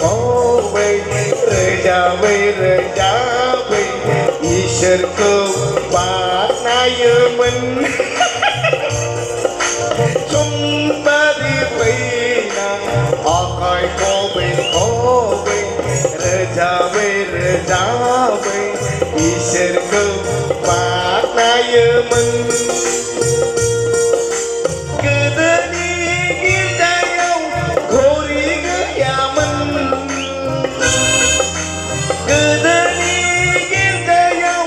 खोवे रोजाबै इसोरखौ बाख्नायोमोन समबादि फैना आखाइ खोबै रोजाबै इसोरखौ बाख्नायोमोन गोदोनि गिर्जायाव घरि गैयामोन गोदोनि गिर्जायाव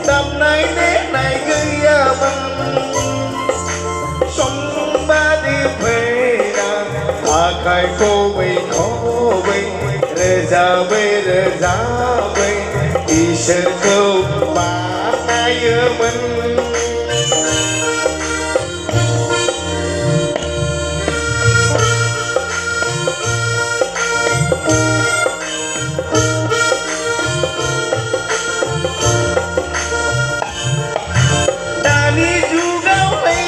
दामनाय देनाय गैयामोन समबादि फैना आखाइ खोबै रोजाबै इसोरखौ बाख्नायोमोन दानि जुगावलाय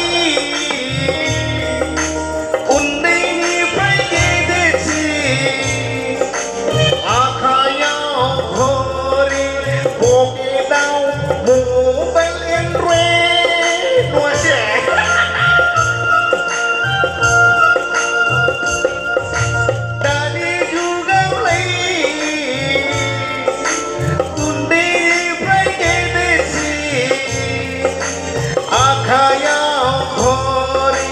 उन्दैनिफ्राय गेदेरसिन आखायाव घरि पकेटाव मबाइल एन्ड्रइड नङासै दानि जुगावलाय उन्दैनिफ्राय गेदेरसिन आखायाव घरि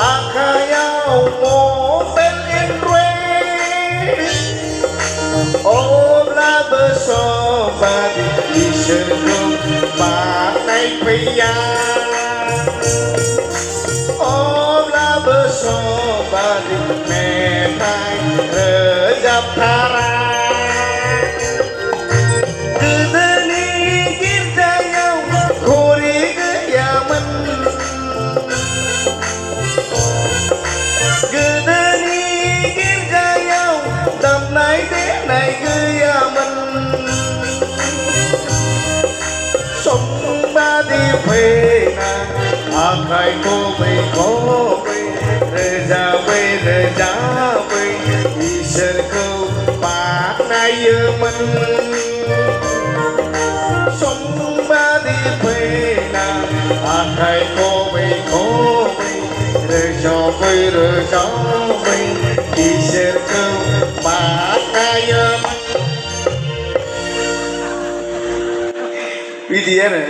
आखायाव मबाइल एन्ड्रइड अब्लाबो समबादि इसोरखौ बाख्नाय फैया अब्लाबो समबादि मेथाइ रोजाबथारा गोदोनि गिर्जायाव घरि गैयामोन गोदोनि गिर्जायाव दामनाय देनाय गैयामोन समबादि फैना आखाइ खोबै रोजाबै इसोरखौ बाख्नायोमोन समबादि फैना आखाइ खोबै रोजाबै इसोरखौ बाख्नायोमोन बिदि आरो